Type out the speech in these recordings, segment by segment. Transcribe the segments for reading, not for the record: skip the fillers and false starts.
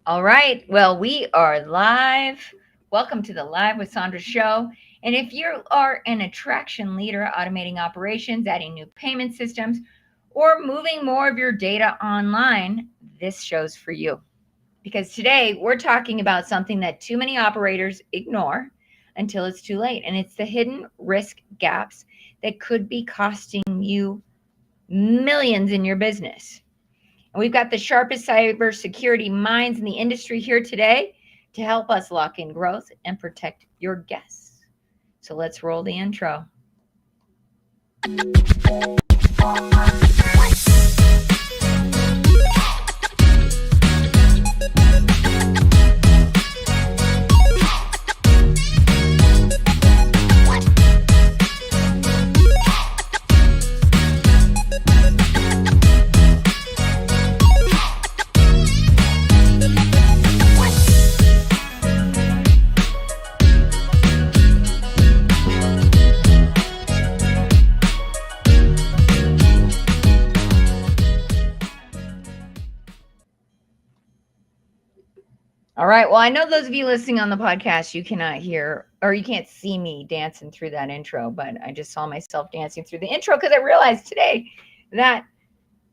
All right. Well, we are live. Welcome to the Live with Sondra show. And if you are an attraction leader, automating operations, adding new payment systems, or moving more of your data online, this show's for you. Because today we're talking about something that too many operators ignore until it's too late. And it's the hidden risk gaps that could be costing you millions in your business. And we've got the sharpest cybersecurity minds in the industry here today to help us lock in growth and protect your guests. So let's roll the intro. All right. Well, I know those of you listening on the podcast, you cannot hear or you can't see me dancing through that intro, but I just saw myself dancing through the intro because I realized today that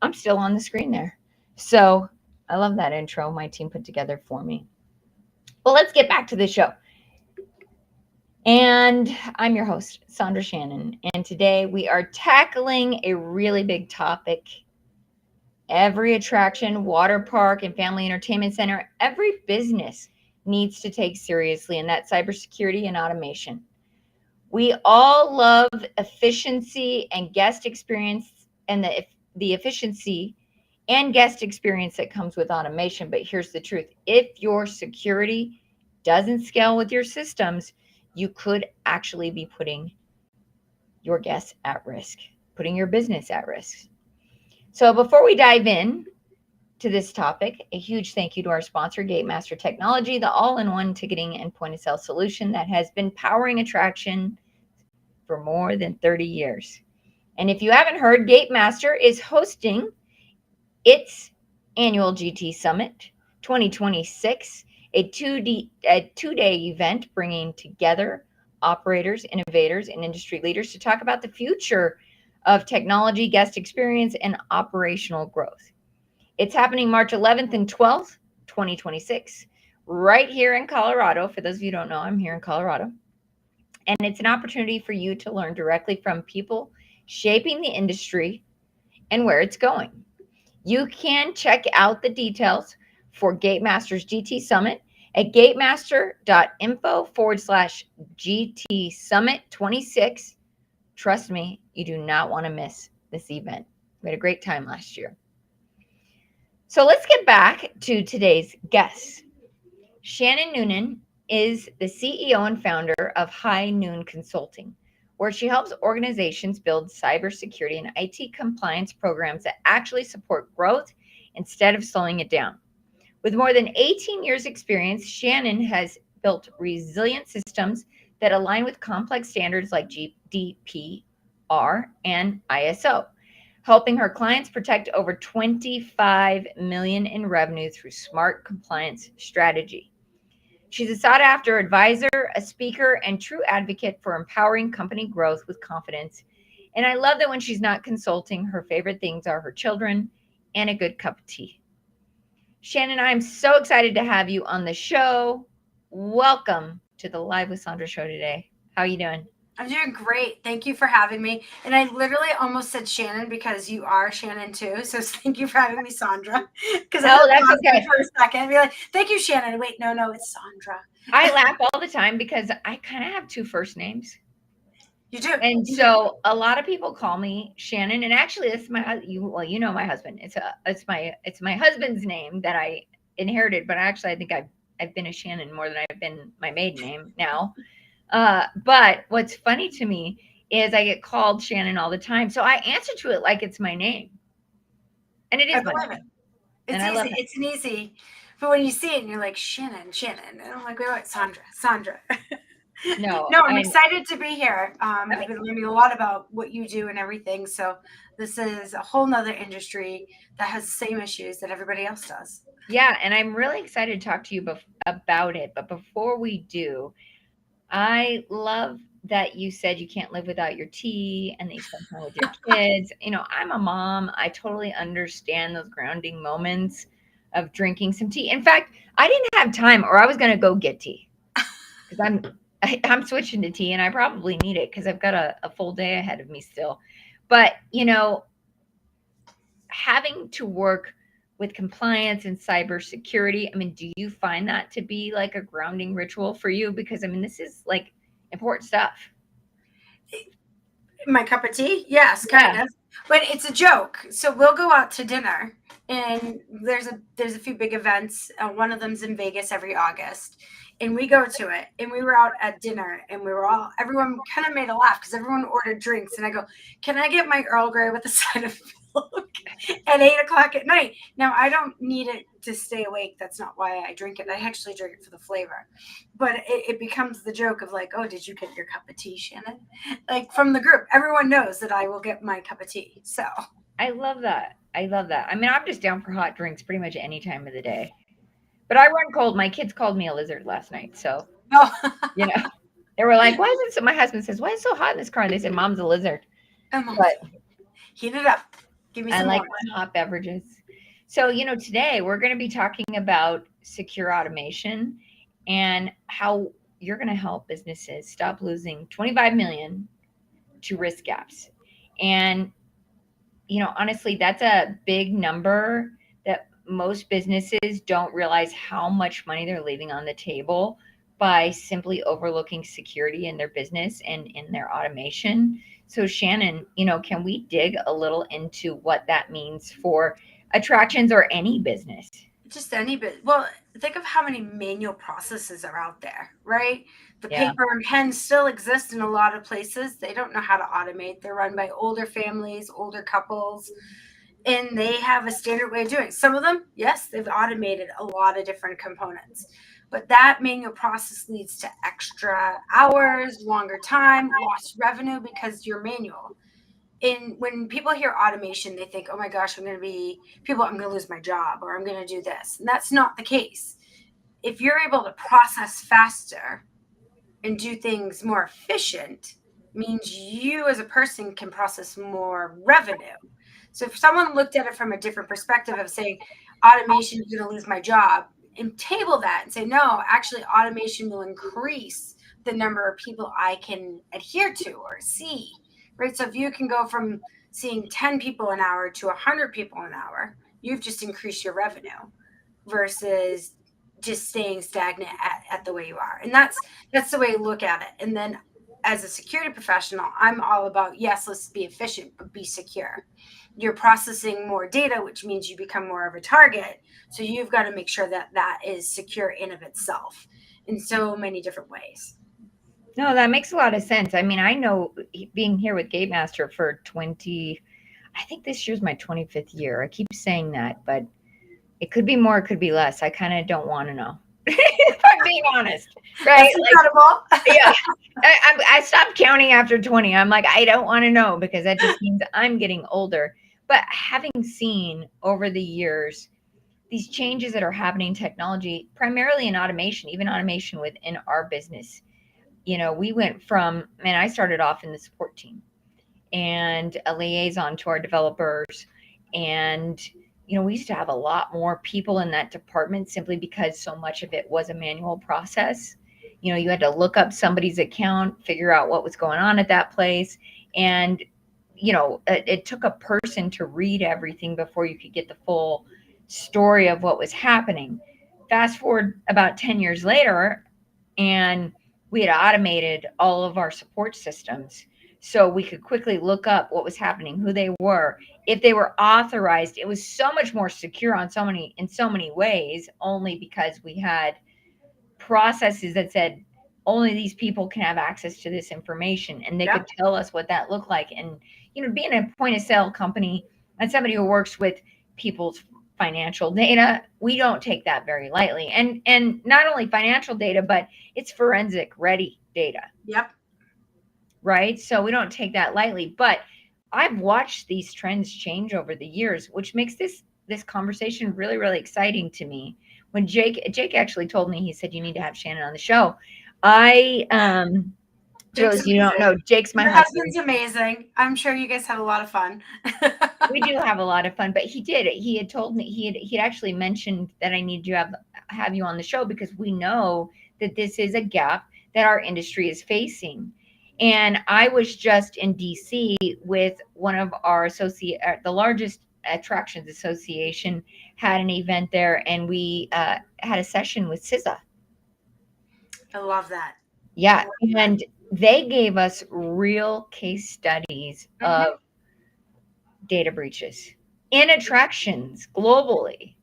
I'm still on the screen there. So I love that intro my team put together for me. Well, let's get back to the show. And I'm your host, Sondra Shannon. And today we are tackling a really big topic. Every attraction, water park, and family entertainment center, every business needs to take seriously, and that's cybersecurity and automation. We all love efficiency and guest experience and the efficiency and guest experience that comes with automation. But here's the truth. If your security doesn't scale with your systems, you could actually be putting your guests at risk, putting your business at risk. So before we dive in to this topic, a huge thank you to our sponsor, Gatemaster Technology, the all-in-one ticketing and point-of-sale solution that has been powering attraction for more than 30 years. And if you haven't heard, Gatemaster is hosting its annual GT Summit 2026, a two-day event bringing together operators, innovators, and industry leaders to talk about the future of technology, guest experience, and operational growth. It's happening March 11th and 12th, 2026, right here in Colorado. For those of you who don't know, I'm here in Colorado. And it's an opportunity for you to learn directly from people shaping the industry and where it's going. You can check out the details for Gatemaster's GT Summit at gatemaster.info/GT Summit 26. Trust me, you do not want to miss this event. We had a great time last year. So let's get back to today's guest. Shannon Noonan is the CEO and founder of HiNoon Consulting, where she helps organizations build cybersecurity and IT compliance programs that actually support growth instead of slowing it down. With more than 18 years experience, Shannon has built resilient systems that align with complex standards like GDPR and ISO, helping her clients protect over $25 million in revenue through smart compliance strategy. She's a sought-after advisor, a speaker, and true advocate for empowering company growth with confidence. And I love that when she's not consulting, her favorite things are her children and a good cup of tea. Shannon, I'm so excited to have you on the show. Welcome to the Live with Sondra show today. How are you doing? I'm doing great. Thank you for having me. And I literally almost said Shannon because you are Shannon too. So thank you for having me, Sondra. Because No, that's okay. For a second, be like, thank you, Shannon. Wait, no, it's Sondra. I laugh all the time because I kind of have two first names. You do. And so a lot of people call me Shannon, and actually it's my you know my husband. It's my husband's name that I inherited, but actually I think I've been a Shannon more than I've been my maiden name now. But what's funny to me is I get called Shannon all the time, so I answer to it like it's my name, and it is my name. It's easy. It's an easy. But when you see it and you're like Shannon, and I'm like, wait, Sondra. No, I'm excited to be here. I've been learning a lot about what you do and everything. So This is a whole nother industry that has the same issues that everybody else does. Yeah, and I'm really excited to talk to you about it. But before we do, I love that you said you can't live without your tea and that you spend time with your kids. I'm a mom. I totally understand those grounding moments of drinking some tea. In fact, I didn't have time, or I was going to go get tea because I'm switching to tea, and I probably need it because I've got a full day ahead of me still. But having to work with compliance and cybersecurity, I mean, do you find that to be like a grounding ritual for you? Because I mean, this is like important stuff. My cup of tea? Yes, kind Yeah. of. But it's a joke. So we'll go out to dinner, and there's a few big events. One of them's in Vegas every August, and we go to it. And we were out at dinner, and everyone kind of made a laugh because everyone ordered drinks, and I go, "Can I get my Earl Grey with a side of milk at 8 o'clock at night?" Now I don't need it to stay awake. That's not why I drink it. I actually drink it for the flavor. But it becomes the joke of like, "Oh, did you get your cup of tea, Shannon?" Like from the group, everyone knows that I will get my cup of tea. So, I love that. I love that. I mean, I'm just down for hot drinks pretty much any time of the day. But I run cold. My kids called me a lizard last night. So, oh, you know, they were like, why is it so? My husband says, why is it so hot in this car? And they said, Mom's a lizard. But heat it up. Give me I some like more. my hot beverages. So, today we're going to be talking about secure automation and how you're going to help businesses stop losing 25 million to risk gaps. And, honestly, that's a big number that most businesses don't realize how much money they're leaving on the table by simply overlooking security in their business and in their automation. So, Shannon, can we dig a little into what that means for attractions or any business? Just any bit. Well, think of how many manual processes are out there, right? The Yeah. paper and pen still exist in a lot of places. They don't know how to automate. They're run by older families, older couples, and they have a standard way of doing it. Some of them, yes, they've automated a lot of different components, but that manual process leads to extra hours, longer time, lost revenue because you're manual. And when people hear automation, they think, oh my gosh, I'm going to lose my job or I'm going to do this. And that's not the case. If you're able to process faster and do things more efficient, means you as a person can process more revenue. So if someone looked at it from a different perspective of saying automation is going to lose my job, and table that and say, no, actually automation will increase the number of people I can adhere to or see, right? So if you can go from seeing 10 people an hour to 100 people an hour, you've just increased your revenue versus just staying stagnant at the way you are. And that's the way you look at it. And then as a security professional, I'm all about, yes, let's be efficient, but be secure. You're processing more data, which means you become more of a target. So you've got to make sure that that is secure in of itself in so many different ways. No, that makes a lot of sense. I mean, I know being here with Game Master for 20, I think this year's my 25th year. I keep saying that, but it could be more, it could be less. I kind of don't want to know. If I'm being honest, right? That's incredible. Yeah, I stopped counting after 20. I'm like, I don't want to know because that just means I'm getting older. But having seen over the years these changes that are happening in technology, primarily in automation, even automation within our business, we went from, man, I started off in the support team and a liaison to our developers. And, we used to have a lot more people in that department simply because so much of it was a manual process. You had to look up somebody's account, figure out what was going on at that place. And, it took a person to read everything before you could get the full story of what was happening. Fast forward about 10 years later, and we had automated all of our support systems so we could quickly look up what was happening, who they were, if they were authorized. It was so much more secure in so many ways, only because we had processes that said only these people can have access to this information, and they Yep. could tell us what that looked like. And being a point of sale company and somebody who works with people's financial data, we don't take that very lightly. And not only financial data, but it's forensic ready data, Yep. right? So we don't take that lightly. But I've watched these trends change over the years, which makes this conversation really, really exciting to me. When Jake actually told me, he said, you need to have Shannon on the show. I for Jake's those of you who don't amazing. know, Jake's my Your husband. husband's amazing. I'm sure you guys have a lot of fun. We do have a lot of fun, but he had told me, he'd actually mentioned that I need to have you on the show because we know that this is a gap that our industry is facing. And I was just in DC with one of our the largest attractions association had an event there, and we had a session with SZA. I love that. I Yeah, love and they gave us real case studies that. of data breaches in attractions globally.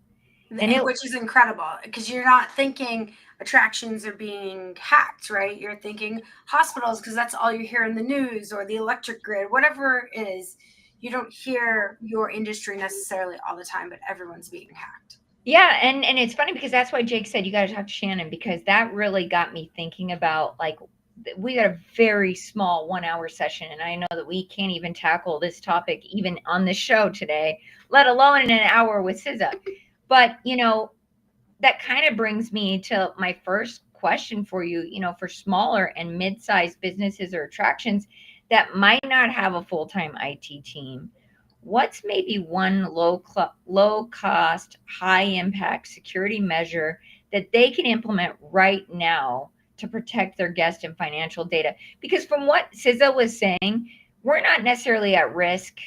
And it, Which is incredible because you're not thinking attractions are being hacked, right? You're thinking hospitals because that's all you hear in the news, or the electric grid, whatever it is. You don't hear your industry necessarily all the time, but everyone's being hacked. yeah, and it's funny because that's why Jake said you got to talk to Shannon, because that really got me thinking about, like, we got a very small 1 hour session, and I know that we can't even tackle this topic even on this show today, let alone in an hour with SZA. But that kind of brings me to my first question for you. For smaller and mid-sized businesses or attractions that might not have a full-time IT team, what's maybe one low cost, high impact security measure that they can implement right now to protect their guest and financial data? Because from what SZA was saying, we're not necessarily at risk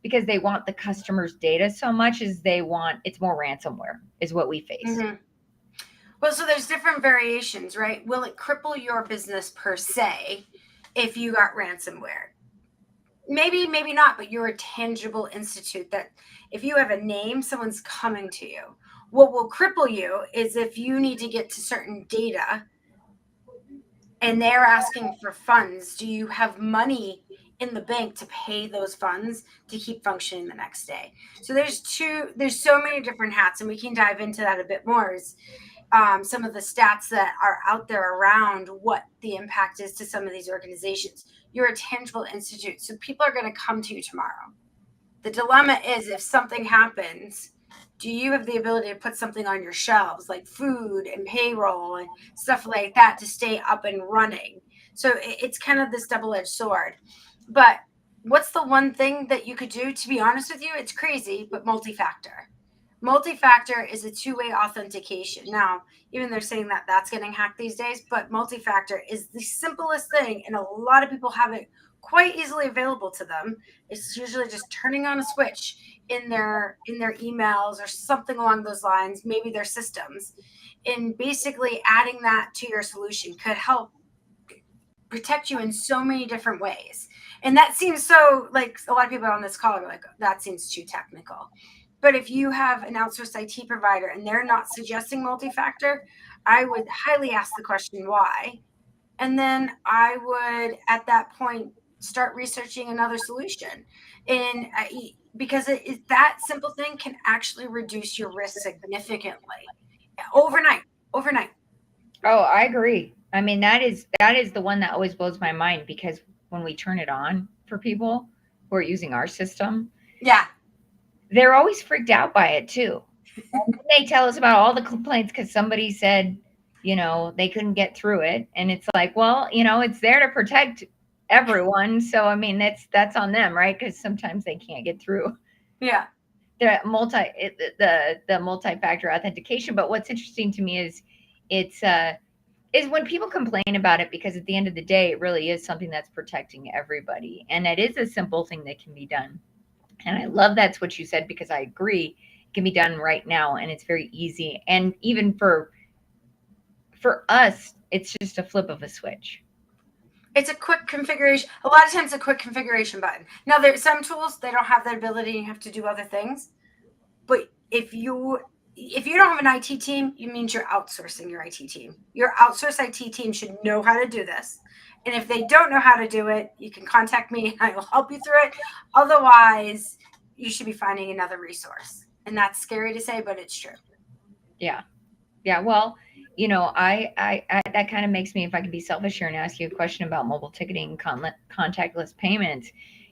because they want the customer's data so much as they want, it's more ransomware is what we face. Mm-hmm. Well, so there's different variations, right? Will it cripple your business per se if you got ransomware? Maybe, maybe not, but you're a tangible institute that if you have a name, someone's coming to you. What will cripple you is if you need to get to certain data and they're asking for funds. Do you have money in the bank to pay those funds to keep functioning the next day? So there's so many different hats, and we can dive into that a bit more. Some of the stats that are out there around what the impact is to some of these organizations. You're a tangible institute, so people are going to come to you tomorrow. The dilemma is, if something happens, do you have the ability to put something on your shelves like food and payroll and stuff like that to stay up and running? So it's kind of this double-edged sword. But what's the one thing that you could do? To be honest with you, it's crazy, but multi-factor. Multi-factor is a two-way authentication. Now, even they're saying that that's getting hacked these days, but multi-factor is the simplest thing, and a lot of people have it quite easily available to them. It's usually just turning on a switch in their emails or something along those lines, maybe their systems, and basically adding that to your solution could help protect you in so many different ways. And that seems so, like, a lot of people on this call are like, that seems too technical. But if you have an outsourced IT provider and they're not suggesting multi-factor, I would highly ask the question why. And then I would, at that point, start researching another solution. And because that simple thing can actually reduce your risk significantly overnight. Overnight. Oh, I agree. I mean, that is the one that always blows my mind, because when we turn it on for people who are using our system, Yeah. they're always freaked out by it too. And they tell us about all the complaints because somebody said, they couldn't get through it. And it's like, well, it's there to protect everyone. So I mean, that's on them, right? Because sometimes they can't get through Yeah. the multi-factor authentication. But what's interesting to me it's is when people complain about it, because at the end of the day, it really is something that's protecting everybody. And it is a simple thing that can be done. And I love that's what you said, because I agree, it can be done right now and it's very easy. And even for us, it's just a flip of a switch. It's a quick configuration. A lot of times, a quick configuration button. Now, there's some tools, they don't have that ability. You have to do other things. But if you don't have an IT team, it means you're outsourcing your IT team. Your outsourced IT team should know how to do this. And if they don't know how to do it, you can contact me and I will help you through it. Otherwise, you should be finding another resource. And that's scary to say, but it's true. Yeah. Yeah. Well, I that kind of makes me, if I could be selfish here and ask you a question about mobile ticketing, contactless payments,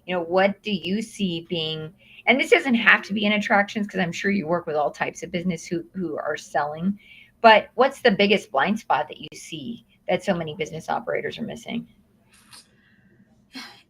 What do you see being, and this doesn't have to be in attractions because I'm sure you work with all types of business who are selling, but what's the biggest blind spot that you see that so many business operators are missing?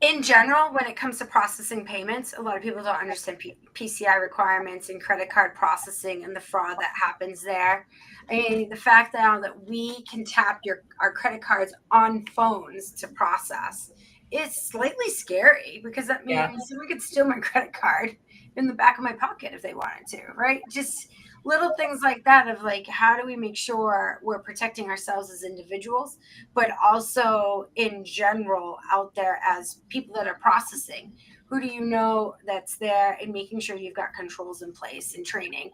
In general, when it comes to processing payments, a lot of people don't understand PCI requirements and credit card processing and the fraud that happens there. I mean, the fact now that we can tap our credit cards on phones to process is slightly scary, because that Yeah. means someone could steal my credit card in the back of my pocket if they wanted to, right? Just little things like that of like, how do we make sure we're protecting ourselves as individuals, but also in general out there as people that are processing? Who do you know that's there, and making sure you've got controls in place and training?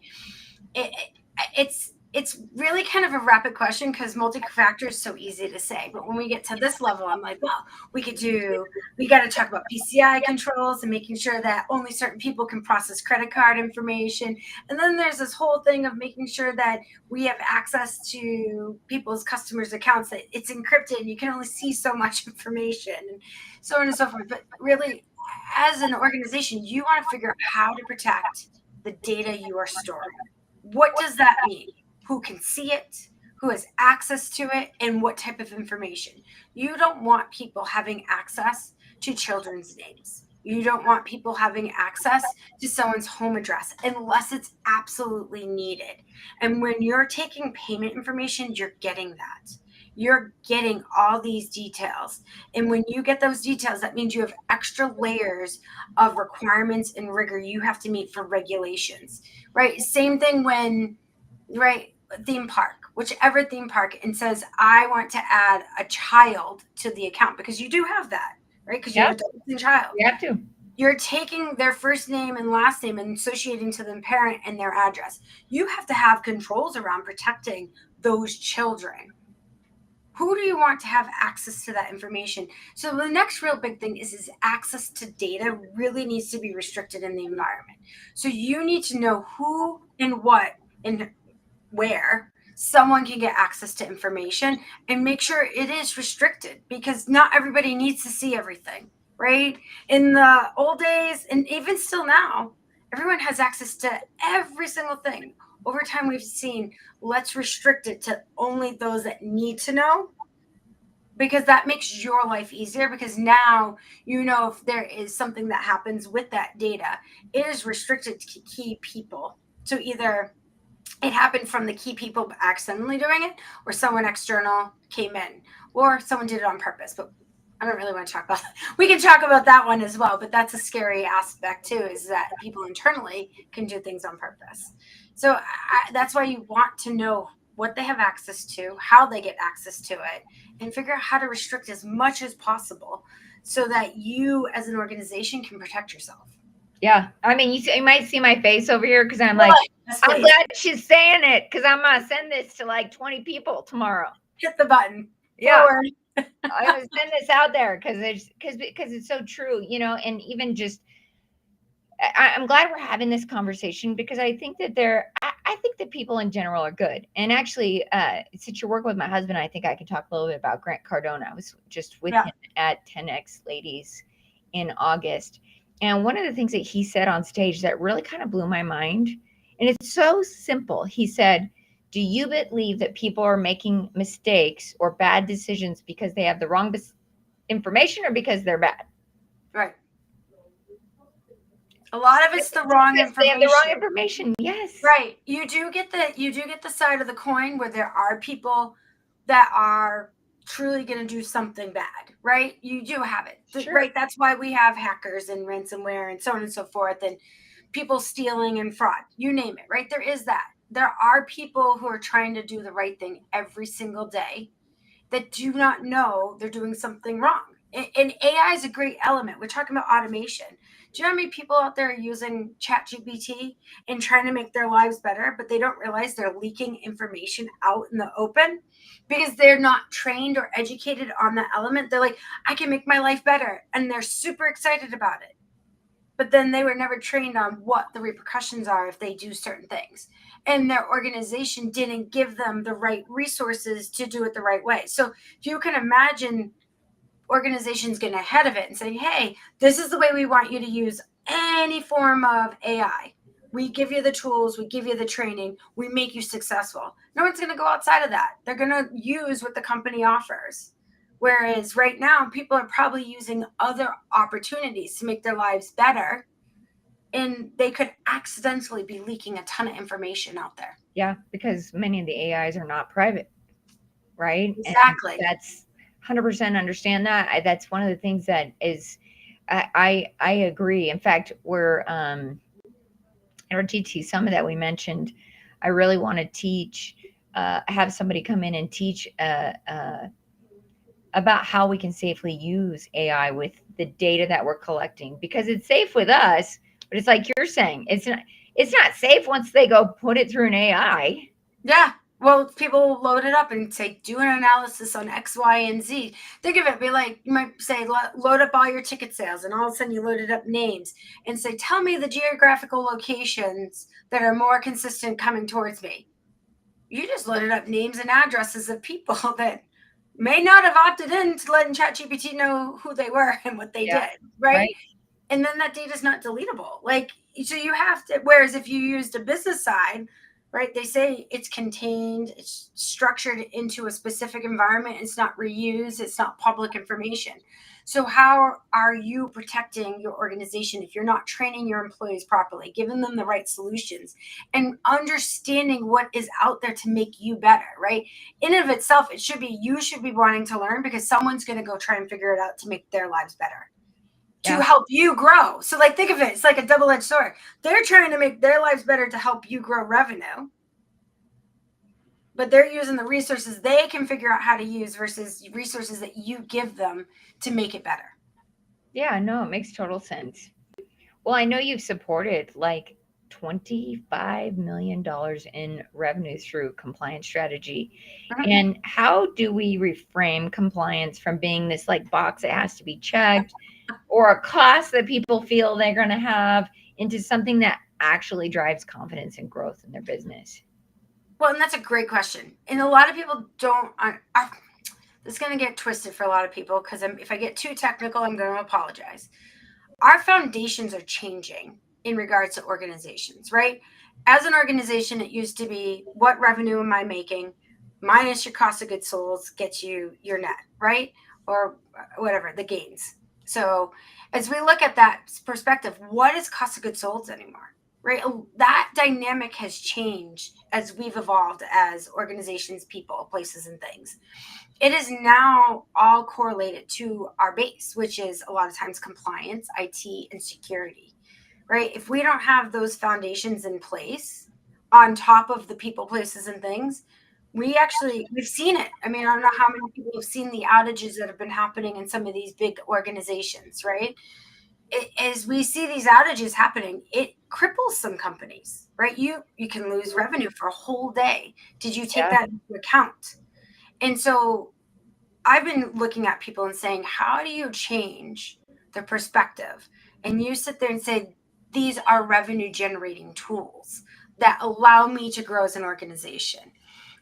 It's really kind of a rapid question, because multi-factor is so easy to say, but when we get to this level, I'm like, well, we got to talk about PCI controls and making sure that only certain people can process credit card information. And then there's this whole thing of making sure that we have access to people's customers' accounts, that it's encrypted and you can only see so much information, and so on and so forth. But really, as an organization, you want to figure out how to protect the data you are storing. What does that mean? Who can see it? Who has access to it? And what type of information? You don't want people having access to children's names. You don't want people having access to someone's home address unless it's absolutely needed. And when you're taking payment information, you're getting that. You're getting all these details. And when you get those details, that means you have extra layers of requirements and rigor you have to meet for regulations, right? Same thing when, right, theme park, whichever theme park, and says, I want to add a child to the account, because you do have that, right? Because you have Yep, adults and child. you have to. You're taking their first name and last name and associating to the parent and their address. You have to have controls around protecting those children. Who do you want to have access to that information? So the next real big thing is access to data really needs to be restricted in the environment. So you need to know who and what and where someone can get access to information, and make sure it is restricted, because not everybody needs to see everything, right? In the old days, and even still now, everyone has access to every single thing. Over time, we've seen, let's restrict it to only those that need to know, because that makes your life easier, because now if there is something that happens with that data, it is restricted to key people. So either it happened from the key people accidentally doing it, or someone external came in, or someone did it on purpose. But I don't really want to talk about that. We can talk about that one as well, but that's a scary aspect too, is that people internally can do things on purpose. So that's why you want to know what they have access to, how they get access to it, and figure out how to restrict as much as possible, so that you as an organization can protect yourself. Yeah. I mean, you might see my face over here because I'm like, I'm glad she's saying it, because I'm going to send this to like 20 people tomorrow. Hit the button. Yeah. Forward. I'm going to send this out there because it's so true, and even just, I'm glad we're having this conversation, because I think that I think that people in general are good. And actually, since you're working with my husband, I think I can talk a little bit about Grant Cardone. I was just with him at 10X Ladies in August. And one of the things that he said on stage that really kind of blew my mind, and it's so simple. He said, do you believe that people are making mistakes or bad decisions because they have the wrong information, or because they're bad? Right. A lot of it's the wrong information. They have the wrong information. Yes. Right. You do get the side of the coin where there are people that are truly going to do something bad, right? You do have it. Sure. Right. That's why we have hackers and ransomware and so on and so forth, and people stealing and fraud. You name it, right? There is that. There are people who are trying to do the right thing every single day that do not know they're doing something wrong. And AI is a great element. We're talking about automation. Do you know how many people out there are using ChatGPT and trying to make their lives better, but they don't realize they're leaking information out in the open because they're not trained or educated on that element? They're like, I can make my life better, and they're super excited about it. But then they were never trained on what the repercussions are if they do certain things. And their organization didn't give them the right resources to do it the right way. So if you can imagine organizations getting ahead of it and saying, hey, this is the way we want you to use any form of AI. We give you the tools, we give you the training, we make you successful. No one's going to go outside of that. They're going to use what the company offers. Whereas right now, people are probably using other opportunities to make their lives better. And they could accidentally be leaking a ton of information out there. Yeah, because many of the AIs are not private, right? Exactly. And that's 100% understand that. That's one of the things that is, I agree. In fact, we're in our TT Summit that we mentioned, I really want to teach, have somebody come in and teach about how we can safely use AI with the data that we're collecting, because it's safe with us, but it's like you're saying, it's not safe once they go put it through an AI. Yeah. Well, people load it up and say, do an analysis on X, Y, and Z. Think of it, be like, you might say, load up all your ticket sales, and all of a sudden you loaded up names and say, tell me the geographical locations that are more consistent coming towards me. You just loaded up names and addresses of people that may not have opted in to letting ChatGPT know who they were and what they did, right? And then that data is not deletable. Like, so you have to, whereas if you used a business side, right, they say it's contained, it's structured into a specific environment, it's not reused, it's not public information. So how are you protecting your organization if you're not training your employees properly, giving them the right solutions, and understanding what is out there to make you better, right? In and of itself, you should be wanting to learn, because someone's going to go try and figure it out to make their lives better, to help you grow. So like, think of it, it's like a double-edged sword. They're trying to make their lives better to help you grow revenue, but they're using the resources they can figure out how to use versus resources that you give them to make it better. Yeah, no, it makes total sense. Well, I know you've supported like $25 million in revenue through compliance strategy. And how do we reframe compliance from being this like box that has to be checked, or a cost that people feel they're going to have, into something that actually drives confidence and growth in their business? Well, and that's a great question. And a lot of people don't, this is going to get twisted for a lot of people, because if I get too technical, I'm going to apologize. Our foundations are changing in regards to organizations, right? As an organization, it used to be, what revenue am I making minus your cost of goods sold gets you your net, right? Or whatever, the gains. So as we look at that perspective, what is cost of goods sold anymore, right? That dynamic has changed as we've evolved as organizations, people, places, and things. It is now all correlated to our base, which is a lot of times compliance, IT, and security, right? If we don't have those foundations in place on top of the people, places, and things, we've seen it. I mean, I don't know how many people have seen the outages that have been happening in some of these big organizations, right? As we see these outages happening, it cripples some companies, right? You can lose revenue for a whole day. Did you take that into account? And so I've been looking at people and saying, how do you change the perspective? And you sit there and say, these are revenue generating tools that allow me to grow as an organization.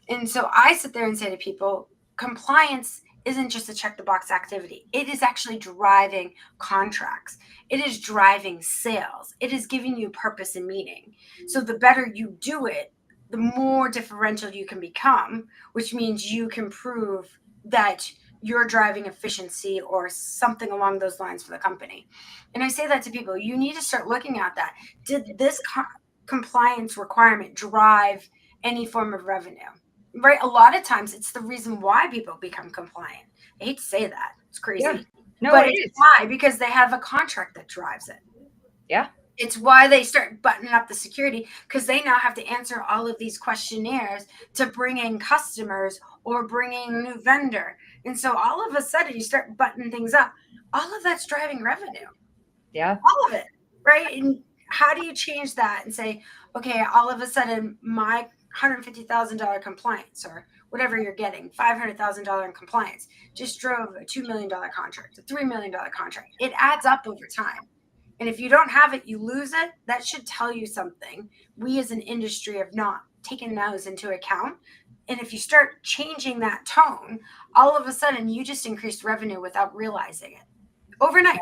And so I sit there and say to people, compliance isn't just a check the box activity. It is actually driving contracts. It is driving sales. It is giving you purpose and meaning. So the better you do it, the more differential you can become, which means you can prove that you're driving efficiency or something along those lines for the company. And I say that to people, you need to start looking at that. Did this compliance requirement drive any form of revenue? Right? A lot of times it's the reason why people become compliant. I hate to say that. It's crazy. Yeah. No, but it it's is. why? Because they have a contract that drives it. Yeah. It's why they start buttoning up the security, because they now have to answer all of these questionnaires to bring in customers or bring in a new vendor. And so all of a sudden you start buttoning things up. All of that's driving revenue. Yeah. All of it. Right? And how do you change that and say, okay, all of a sudden my $150,000 compliance, or whatever you're getting, $500,000 in compliance, just drove a $2 million contract, a $3 million contract. It adds up over time. And if you don't have it, you lose it. That should tell you something. We as an industry have not taken those into account And if you start changing that tone, all of a sudden you just increased revenue without realizing it overnight.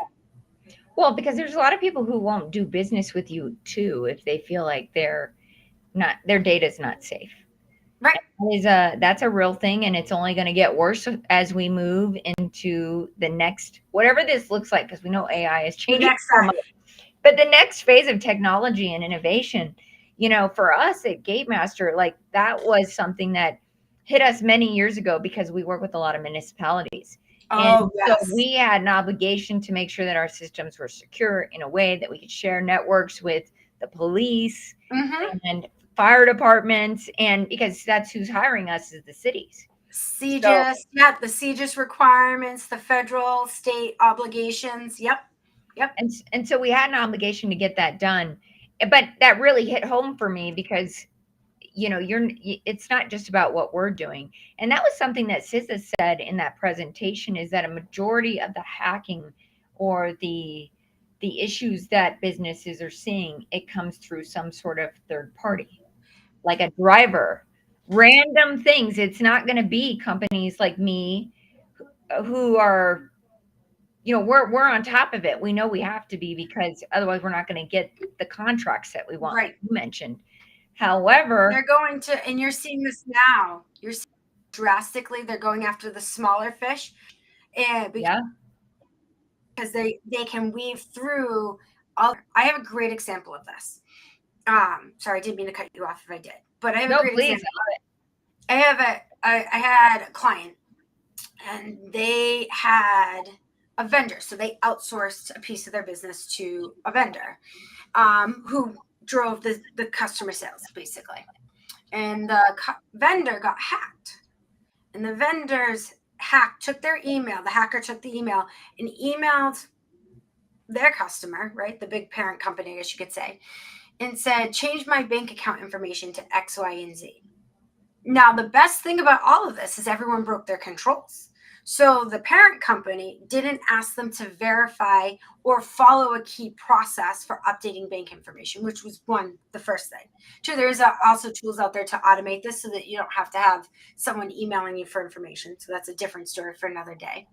Well, because there's a lot of people who won't do business with you too if they feel like their data is not safe. Right. That's a real thing, and it's only going to get worse as we move into the next whatever this looks like, because we know AI is The changing next so time. much. But the next phase of technology and innovation, for us at Gatemaster, like that was something that hit us many years ago because we work with a lot of municipalities. And Oh, so yes. we had an obligation to make sure that our systems were secure in a way that we could share networks with the police Mm-hmm. and fire departments, and because that's who's hiring us is the cities. So CGIS, yeah, the CGIS requirements, the federal, state obligations. Yep. and so we had an obligation to get that done. But that really hit home for me because it's not just about what we're doing. And that was something that CISA said in that presentation, is that a majority of the hacking or the issues that businesses are seeing, it comes through some sort of third party, like a driver, random things. It's not going to be companies like me who are, we're on top of it. We know we have to be, because otherwise we're not going to get the contracts that we want, Right. like you mentioned. However, They're going to, and you're seeing this now. You're seeing drastically. They're going after the smaller fish, and yeah, because they can weave through all. I have a great example of this. Sorry, I didn't mean to cut you off if I did, but I have a no, great please. example. I had a client, and they had a vendor, so they outsourced a piece of their business to a vendor, who drove the customer sales basically. And the vendor got hacked, and the vendor's took their email. The hacker took the email and emailed their customer, right, the big parent company, I guess you could say, and said, change my bank account information to X, Y, and Z. Now, the best thing about all of this is everyone broke their controls. So the parent company didn't ask them to verify or follow a key process for updating bank information, which was the first thing. Two, there's also tools out there to automate this so that you don't have to have someone emailing you for information. So that's a different story for another day.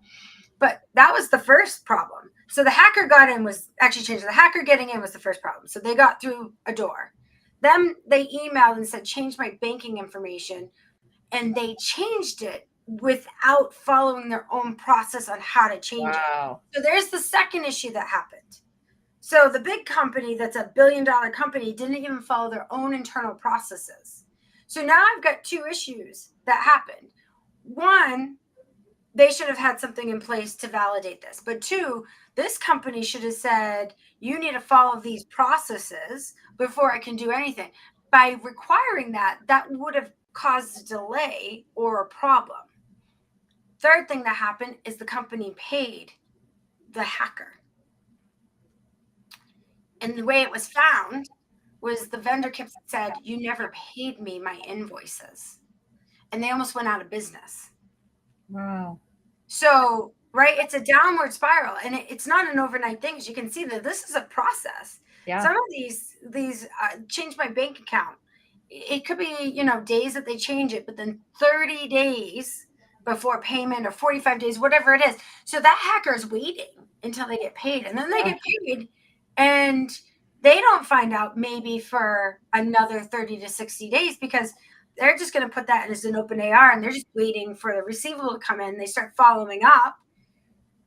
But that was the first problem. So the hacker got in was actually changed. The hacker getting in was the first problem. So they got through a door. Then they emailed and said, change my banking information. And they changed it without following their own process on how to change Wow. it. So there's the second issue that happened. So the big company that's $1 billion company didn't even follow their own internal processes. So now I've got two issues that happened. One, they should have had something in place to validate this. But two, this company should have said, you need to follow these processes before I can do anything. By requiring that, that would have caused a delay or a problem. Third thing that happened is the company paid the hacker. And the way it was found was the vendor kept said, you never paid me my invoices. And they almost went out of business. Wow. So, right, it's a downward spiral, and it's not an overnight thing. As you can see, that this is a process. Yeah. Some of these change my bank account. It could be days that they change it, but then 30 days before payment or 45 days, whatever it is. So that hacker is waiting until they get paid, and then they get paid, and they don't find out maybe for another 30 to 60 days because they're just going to put that as an open AR, and they're just waiting for the receivable to come in. They start following up,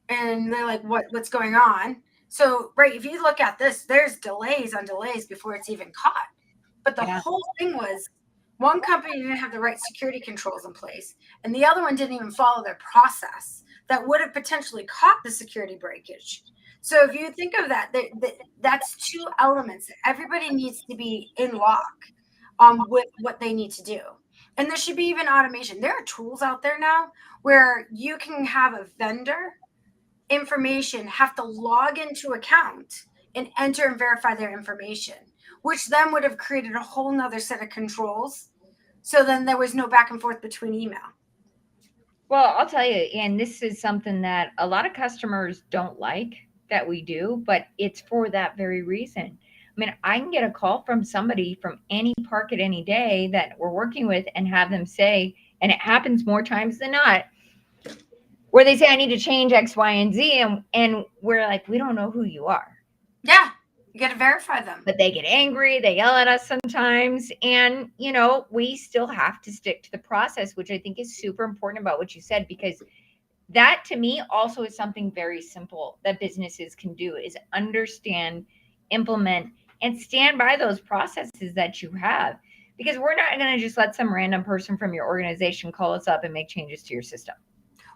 and they're like, what's going on? So, right, if you look at this, there's delays on delays before it's even caught. But the whole thing was one company didn't have the right security controls in place, and the other one didn't even follow their process that would have potentially caught the security breakage. So if you think of that, that's two elements. Everybody needs to be in lock with what they need to do. And there should be even automation. There are tools out there now where you can have a vendor information have to log into account and enter and verify their information, which then would have created a whole nother set of controls. So then there was no back and forth between email. Well, I'll tell you, and this is something that a lot of customers don't like that we do, but it's for that very reason. mean, I can get a call from somebody from any park at any day that we're working with and have them say, and it happens more times than not, where they say, I need to change X, Y, and Z. And we're like, we don't know who you are. Yeah. You got to verify them. But they get angry. They yell at us sometimes. And, we still have to stick to the process, which I think is super important about what you said, because that to me also is something very simple that businesses can do is understand, implement, and stand by those processes that you have. Because we're not going to just let some random person from your organization call us up and make changes to your system.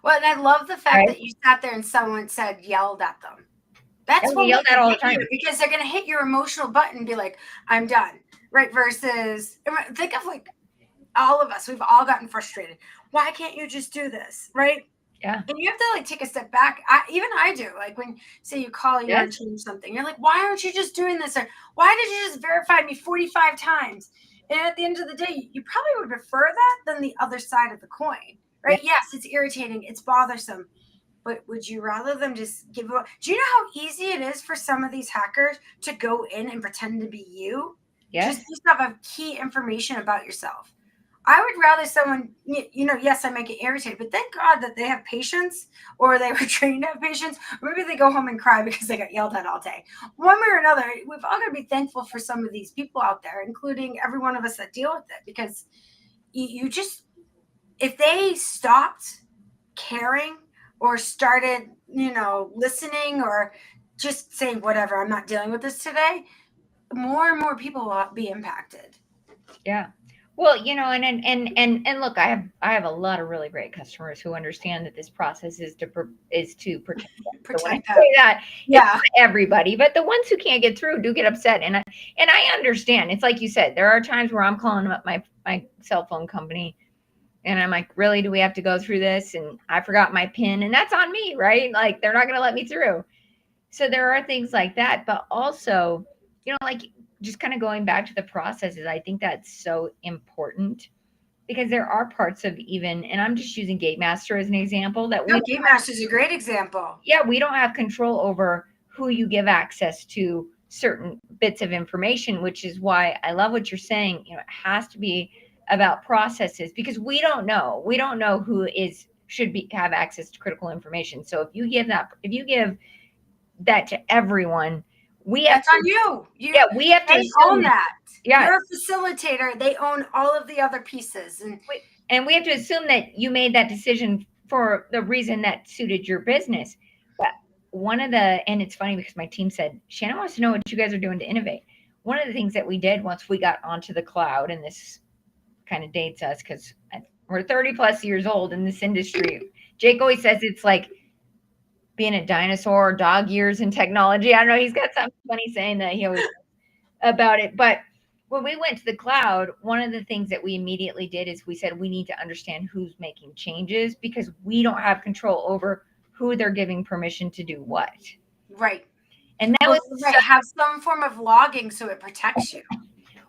Well, and I love the fact Right? that you sat there and someone yelled at them. That's And what we yell makes that it all the hit time. you, because they're going to hit your emotional button and be like, I'm done. Right? Versus, think of like all of us. We've all gotten frustrated. Why can't you just do this? Right? Yeah. And you have to like take a step back. I do. Like when say you call, you want to change something, you're like, why aren't you just doing this? Or why did you just verify me 45 times? And at the end of the day, you probably would prefer that than the other side of the coin, right? Yeah. Yes, it's irritating, it's bothersome, but would you rather them just give up? Do you know how easy it is for some of these hackers to go in and pretend to be you? Yes. Just have key information about yourself. I would rather someone, yes, I might get irritated, but thank God that they have patience, or they were trained to have patience, or maybe they go home and cry because they got yelled at all day. One way or another, we've all got to be thankful for some of these people out there, including every one of us that deal with it, because you just, if they stopped caring or started, listening, or just saying, whatever, I'm not dealing with this today, more and more people will be impacted. Yeah. Well, and look, I have a lot of really great customers who understand that this process is to protect them. So when I say that, it's not everybody, but the ones who can't get through do get upset, and I understand. It's like you said, there are times where I'm calling up my cell phone company, and I'm like, really, do we have to go through this? And I forgot my PIN, and that's on me, right? Like they're not going to let me through. So there are things like that, but also, like just kind of going back to the processes, I think that's so important, because there are parts of even, and I'm just using Gatemaster as an example, that Gatemaster is a great example. Yeah, we don't have control over who you give access to certain bits of information, which is why I love what you're saying. It has to be about processes, because we don't know who should have access to critical information. So if you give that to everyone, that's on you. We have to own that. Yeah, you're a facilitator. They own all of the other pieces, and we have to assume that you made that decision for the reason that suited your business. But and it's funny because my team said, Shannon wants to know what you guys are doing to innovate. One of the things that we did once we got onto the cloud, and this kind of dates us because we're 30 plus years old in this industry. Jake always says it's like being a dinosaur, dog years in technology. I don't know. He's got something funny saying that he always about it. But when we went to the cloud, one of the things that we immediately did is we said we need to understand who's making changes, because we don't have control over who they're giving permission to do what. Right. And that was right. Have some form of logging so it protects you.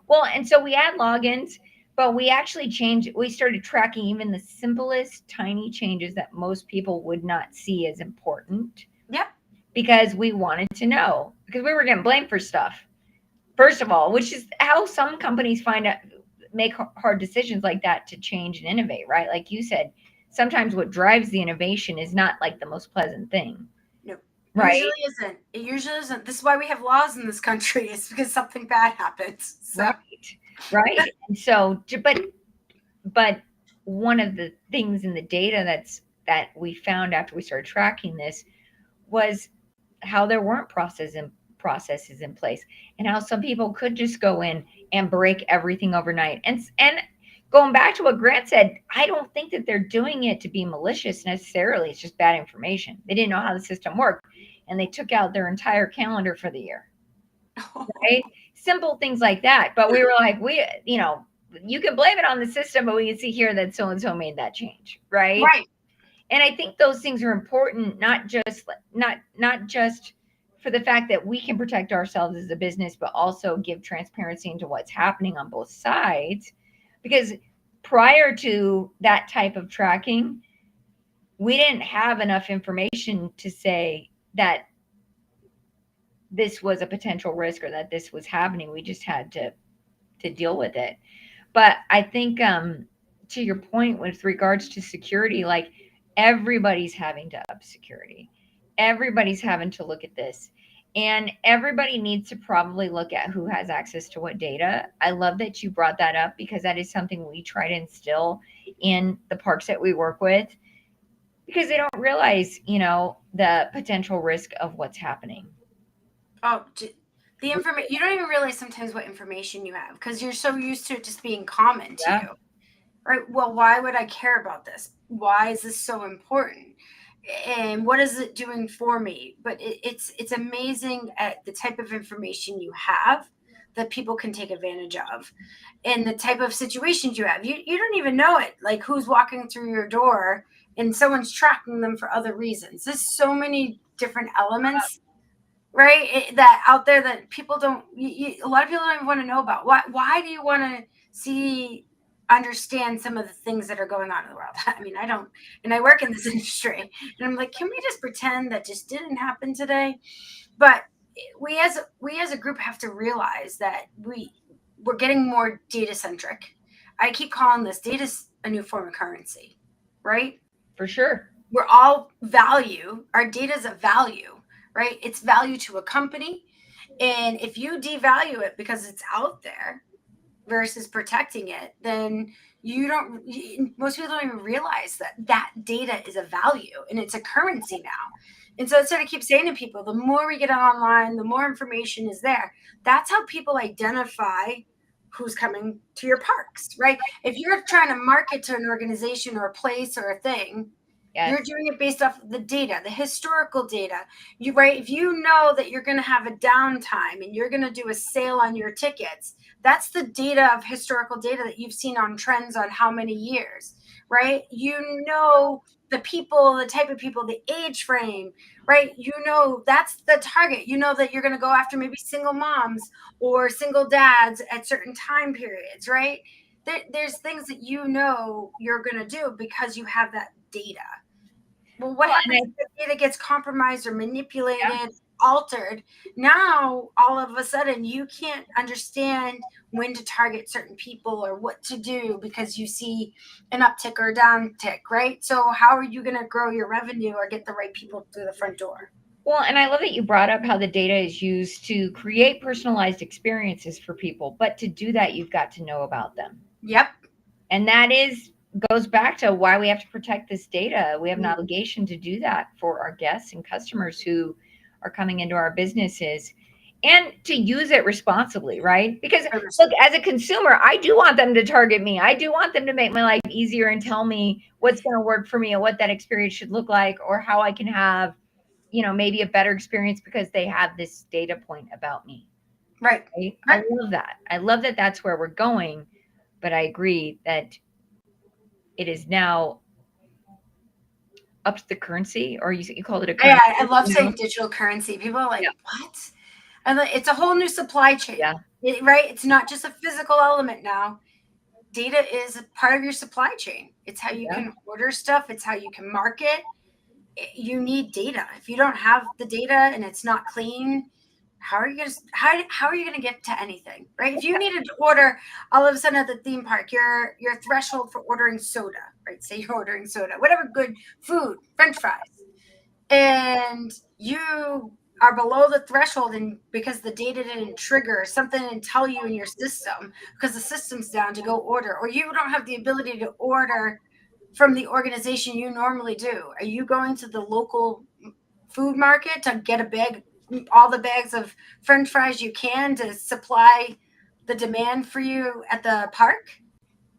Well, and so we had logins, but we actually we started tracking even the simplest tiny changes that most people would not see as important. Yep. Because we wanted to know, because we were getting blamed for stuff. First of all, which is how some companies make hard decisions like that to change and innovate, right? Like you said, sometimes what drives the innovation is not like the most pleasant thing. No, right? It usually isn't. This is why we have laws in this country. It's because something bad happens. So. Right. And so, but one of the things in the data that we found after we started tracking this was how there weren't processes in place, and how some people could just go in and break everything overnight. And going back to what Grant said, I don't think that they're doing it to be malicious necessarily. It's just bad information. They didn't know how the system worked, and they took out their entire calendar for the year. Right? Simple things like that. But we were like, you can blame it on the system, but we can see here that so-and-so made that change. Right. And I think those things are important, not just for the fact that we can protect ourselves as a business, but also give transparency into what's happening on both sides. Because prior to that type of tracking, we didn't have enough information to say that this was a potential risk or that this was happening. We just had to deal with it. But I think to your point with regards to security, like everybody's having to up security. Everybody's having to look at this. And everybody needs to probably look at who has access to what data. I love that you brought that up because that is something we try to instill in the parks that we work with because they don't realize, the potential risk of what's happening. Oh, the information, you don't even realize sometimes what information you have because you're so used to it just being common to you. Right? Well, why would I care about this? Why is this so important? And what is it doing for me? But it's amazing at the type of information you have that people can take advantage of, and the type of situations you have. You don't even know it, like who's walking through your door, and someone's tracking them for other reasons. There's so many different elements, right? That out there that people don't. A lot of people don't even want to know about. Why do you want to understand some of the things that are going on in the world? I mean, I don't, and I work in this industry, and I'm like, can we just pretend that just didn't happen today? But we as a group have to realize that we're getting more data centric. I keep calling this data's a new form of currency, right? For sure. We're all value. Our data is a value, right? It's value to a company. And if you devalue it because it's out there versus protecting it, then most people don't even realize that data is a value and it's a currency now. And so that's what I keep saying to people. The more we get online, the more information is there. That's how people identify who's coming to your parks, right? If you're trying to market to an organization or a place or a thing, yes, you're doing it based off of the data, the historical data. Right? If you know that you're going to have a downtime and you're going to do a sale on your tickets, that's the data of historical data that you've seen on trends on how many years, right? You know the people, the type of people, the age frame, right? You know that's the target. You know that you're going to go after maybe single moms or single dads at certain time periods, right? There's things that you know you're going to do because you have that data. Well, what happens if the data gets compromised or manipulated, altered? Now, all of a sudden, you can't understand when to target certain people or what to do because you see an uptick or a downtick, right? So how are you going to grow your revenue or get the right people through the front door? Well, and I love that you brought up how the data is used to create personalized experiences for people. But to do that, you've got to know about them. Yep. And that goes back to why we have to protect this data. We have an obligation to do that for our guests and customers who are coming into our businesses and to use it responsibly, right? Because look, as a consumer, I do want them to target me. I do want them to make my life easier and tell me what's going to work for me and what that experience should look like or how I can have, maybe a better experience because they have this data point about me. Right. I love that. I love that that's where we're going. But I agree that it is now up to the currency, or you called it a currency. Yeah, I love saying digital currency. People are like, what? And it's a whole new supply chain, right? It's not just a physical element now. Data is a part of your supply chain. It's how you can order stuff. It's how you can market. You need data. If you don't have the data and it's not clean, how are you going to get to anything, right? If you needed to order all of a sudden at the theme park, your threshold for ordering soda, right? Say you're ordering soda, whatever good food, French fries, and you are below the threshold, and because the data didn't trigger something and tell you in your system because the system's down to go order, or you don't have the ability to order from the organization you normally do. Are you going to the local food market to get all the bags of French fries you can to supply the demand for you at the park?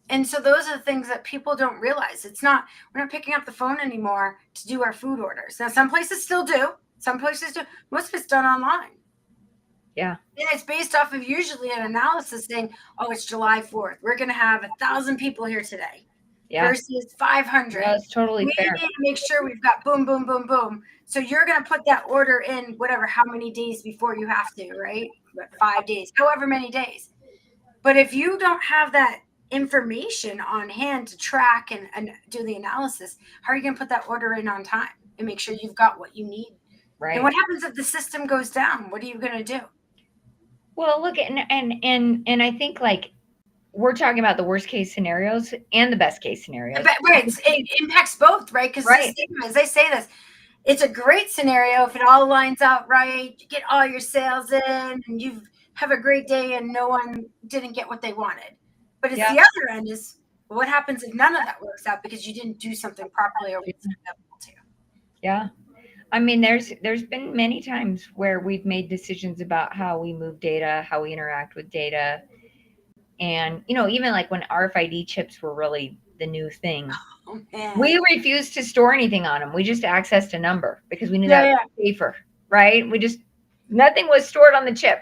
And so those are the things that people don't realize. We're not picking up the phone anymore to do our food orders. Now, some places still do. Some places do. Most of it's done online. Yeah. And it's based off of usually an analysis saying, oh, it's July 4th. We're going to have 1,000 people here today. Versus 500. That's totally fair. We need to make sure we've got boom, boom, boom, boom. So you're going to put that order in how many days before you have to, right? 5 days, however many days. But if you don't have that information on hand to track and do the analysis, how are you going to put that order in on time and make sure you've got what you need Right. And what happens if the system goes down? What are you going to do? Well, look, and I think like we're talking about the worst case scenarios and the best case scenarios. Right. It impacts both, right? Because Right. as they say this, it's a great scenario if it all lines out right, you get all your sales in and you have a great day and no one didn't get what they wanted. But it's Yeah. the other end is what happens if none of that works out because you didn't do something properly or wasn't available to you. Yeah. I mean, there's been many times where we've made decisions about how we move data, how we interact with data. And, even like when RFID chips were really the new thing, Oh, man. we refused to store anything on them. We just accessed a number because we knew Yeah, that was safer, right? Nothing was stored on the chip,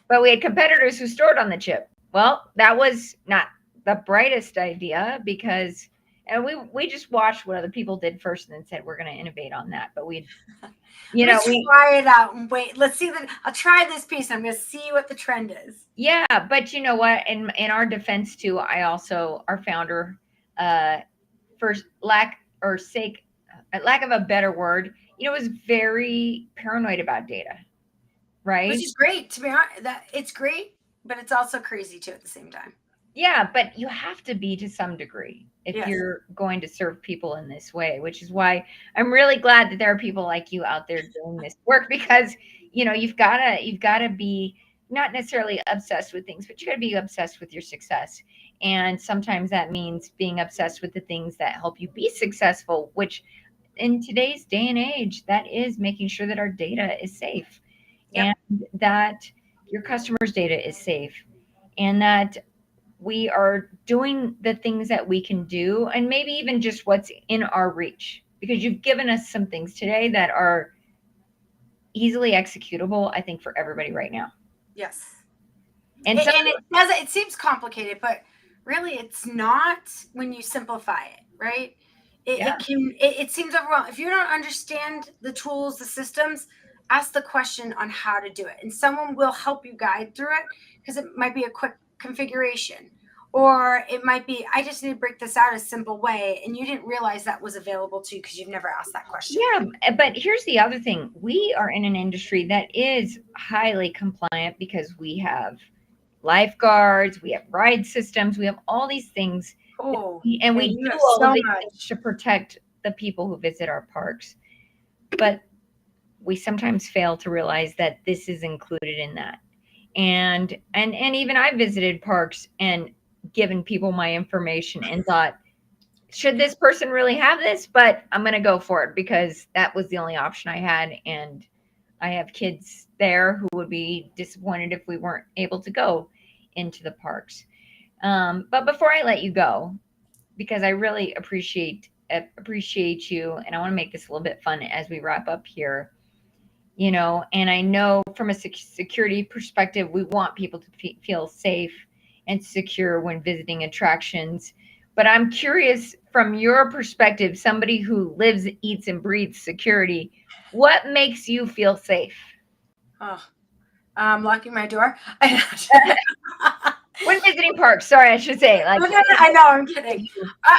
but we had competitors who stored on the chip. Well, that was not the brightest idea because, and we just watched what other people did first and then said, we're going to innovate on that. But Let's try it out and wait. Let's see that. I'll try this piece. I'm going to see what the trend is. Yeah, but you know what? In our defense too, our founder, for lack of a better word, was very paranoid about data, right? Which is great, to be honest. That it's great, but it's also crazy too at the same time. Yeah, but you have to be to some degree if Yes. you're going to serve people in this way, which is why I'm really glad that there are people like you out there doing this work because you've gotta be not necessarily obsessed with things, but you gotta be obsessed with your success. And sometimes that means being obsessed with the things that help you be successful, which in today's day and age, that is making sure that our data is safe. Yep. And that your customers' data is safe, and that we are doing the things that we can do and maybe even just what's in our reach, because you've given us some things today that are easily executable, I think, for everybody right now. Yes. And it seems complicated, but really it's not when you simplify it, right? It seems overwhelming. If you don't understand the tools, the systems, ask the question on how to do it. And someone will help you guide through it because it might be a quick configuration. Or it might be, I just need to break this out a simple way. And you didn't realize that was available to you because you've never asked that question. Yeah, but here's the other thing. We are in an industry that is highly compliant because we have lifeguards, we have ride systems, we have all these things. Oh, And we do all so of these much things to protect the people who visit our parks. But we sometimes fail to realize that this is included in that. And even I visited parks and given people my information and thought, should this person really have this? But I'm going to go for it because that was the only option I had. And I have kids there who would be disappointed if we weren't able to go into the parks. But before I let you go, because I really appreciate you, and I want to make this a little bit fun as we wrap up here. And I know from a security perspective, we want people to feel safe and secure when visiting attractions. But I'm curious, from your perspective, somebody who lives, eats, and breathes security, what makes you feel safe? Locking my door. When visiting parks, sorry, I should say. I know, I'm kidding.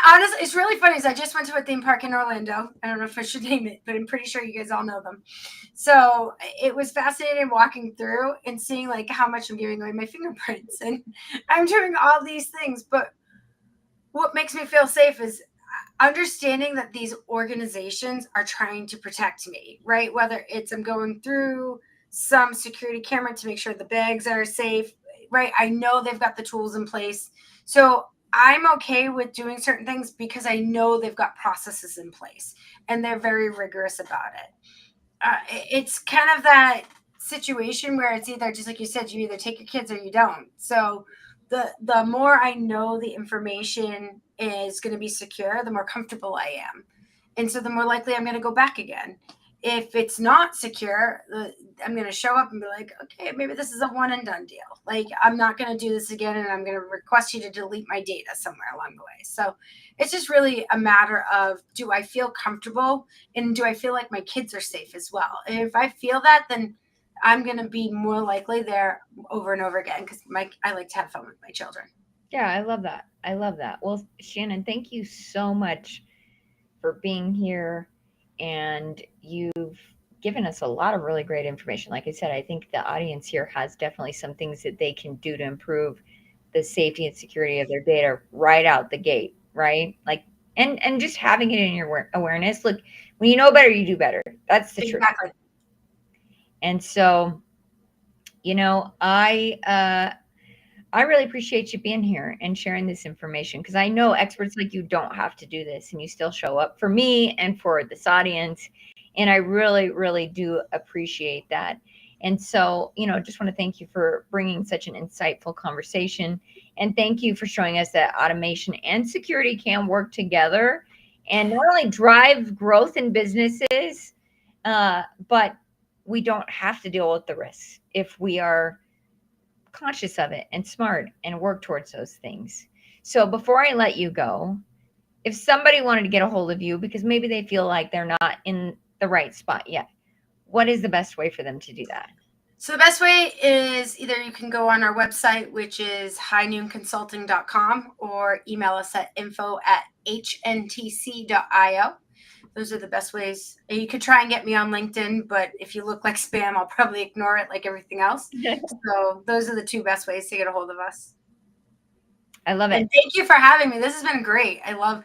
Honestly, it's really funny. I just went to a theme park in Orlando. I don't know if I should name it, but I'm pretty sure you guys all know them. So it was fascinating walking through and seeing like how much I'm giving away my fingerprints, and I'm doing all these things. But what makes me feel safe is understanding that these organizations are trying to protect me, right? Whether it's I'm going through some security camera to make sure the bags are safe, right? I know they've got the tools in place. So I'm okay with doing certain things because I know they've got processes in place and they're very rigorous about it. It's kind of that situation where it's either, just like you said, you either take your kids or you don't. So the more I know the information is going to be secure, the more comfortable I am. And so the more likely I'm going to go back again. If it's not secure, I'm going to show up and be like, okay, maybe this is a one and done deal. Like, I'm not going to do this again, and I'm going to request you to delete my data somewhere along the way. So it's just really a matter of, do I feel comfortable, and do I feel like my kids are safe as well? And if I feel that, then I'm going to be more likely there over and over again because I like to have fun with my children. Yeah, I love that. I love that. Well, Shannon, thank you so much for being here. And you've given us a lot of really great information. Like I said, I think the audience here has definitely some things that they can do to improve the safety and security of their data right out the gate, right? Like, and just having it in your awareness. Look, when you know better, you do better. That's the truth. Exactly. And so, I really appreciate you being here and sharing this information, because I know experts like you don't have to do this and you still show up for me and for this audience. And I really, really do appreciate that. And so, just want to thank you for bringing such an insightful conversation. And thank you for showing us that automation and security can work together and not only drive growth in businesses, but we don't have to deal with the risks if we are conscious of it and smart and work towards those things. So before I let you go, if somebody wanted to get a hold of you because maybe they feel like they're not in the right spot yet, what is the best way for them to do that? So the best way is either you can go on our website, which is HiNoonConsulting.com, or email us at info@hntc.io. Those are the best ways. And you could try and get me on LinkedIn, but if you look like spam, I'll probably ignore it like everything else. So those are the two best ways to get a hold of us. I love it. And thank you for having me. This has been great. I love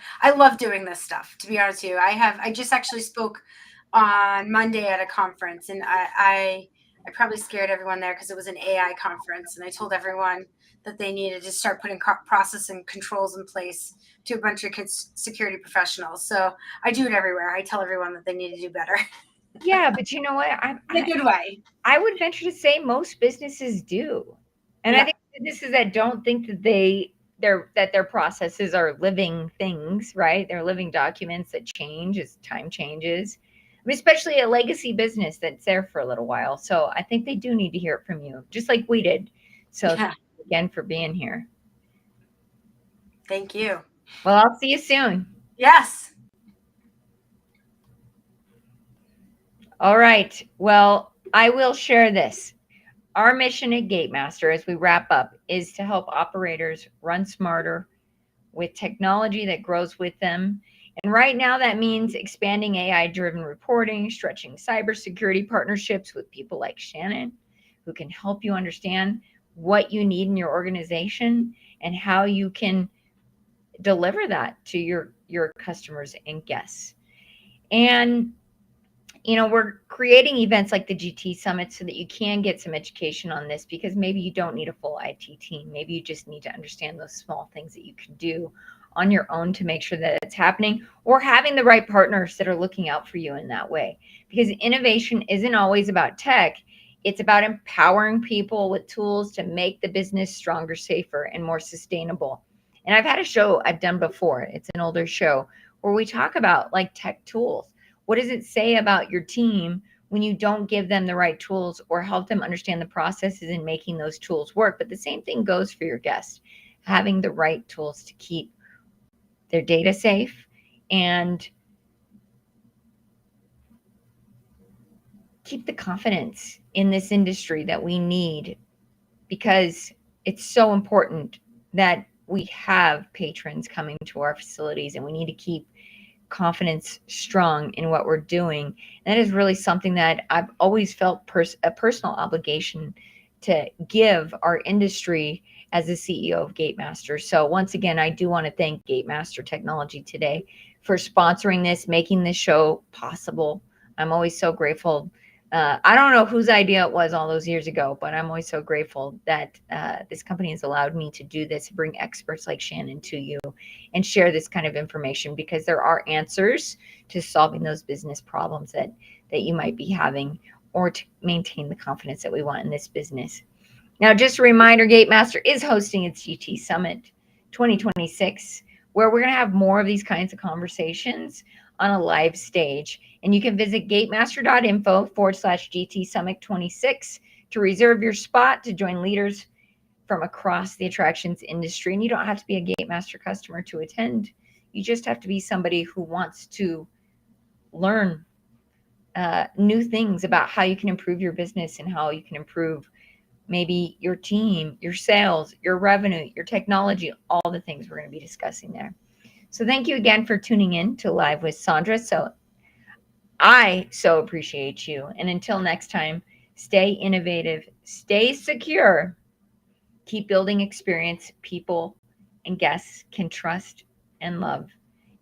doing this stuff, to be honest with you. I just actually spoke on Monday at a conference, and I probably scared everyone there because it was an AI conference, and I told everyone that they needed to start putting process and controls in place to a bunch of security professionals. So I do it everywhere. I tell everyone that they need to do better. Yeah, but you know what? In a good way. I would venture to say most businesses do. And Yeah. I think businesses that don't think that their processes are living things, right? They're living documents that change as time changes. I mean, especially a legacy business that's there for a little while. So I think they do need to hear it from you, just like we did. So Yeah. thank you again for being here. Thank you. Well, I'll see you soon. Yes. All right. Well, I will share this. Our mission at Gatemaster, as we wrap up, is to help operators run smarter with technology that grows with them. And right now, that means expanding AI-driven reporting, stretching cybersecurity partnerships with people like Shannon, who can help you understand what you need in your organization and how you can deliver that to your customers and guests. And we're creating events like the GT Summit so that you can get some education on this, because maybe you don't need a full IT team. Maybe you just need to understand those small things that you can do on your own to make sure that it's happening, or having the right partners that are looking out for you in that way. Because innovation isn't always about tech. It's about empowering people with tools to make the business stronger, safer, and more sustainable. And I've had a show I've done before. It's an older show where we talk about like tech tools. What does it say about your team when you don't give them the right tools or help them understand the processes in making those tools work? But the same thing goes for your guests, having the right tools to keep their data safe and keep the confidence in this industry that we need, because it's so important that we have patrons coming to our facilities, and we need to keep confidence strong in what we're doing. And that is really something that I've always felt a personal obligation to give our industry as the CEO of Gatemaster. So once again, I do want to thank Gatemaster Technology today for sponsoring this, making this show possible. I'm always so grateful. I don't know whose idea it was all those years ago, but I'm always so grateful that this company has allowed me to do this, bring experts like Shannon to you and share this kind of information, because there are answers to solving those business problems that you might be having, or to maintain the confidence that we want in this business. Now, just a reminder, Gatemaster is hosting its GT Summit 2026, where we're going to have more of these kinds of conversations on a live stage. And you can visit gatemaster.info/GT Summit 26 to reserve your spot to join leaders from across the attractions industry. And you don't have to be a Gatemaster customer to attend. You just have to be somebody who wants to learn new things about how you can improve your business and how you can improve maybe your team, your sales, your revenue, your technology, all the things we're going to be discussing there. So thank you again for tuning in to Live with Sondra. So I so appreciate you. And until next time, stay innovative, stay secure, keep building experience people and guests can trust and love.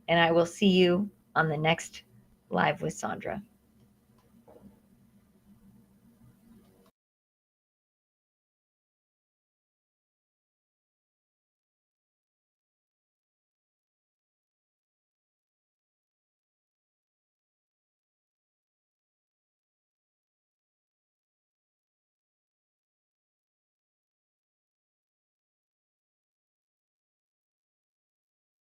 And I will see you on the next Live with Sondra.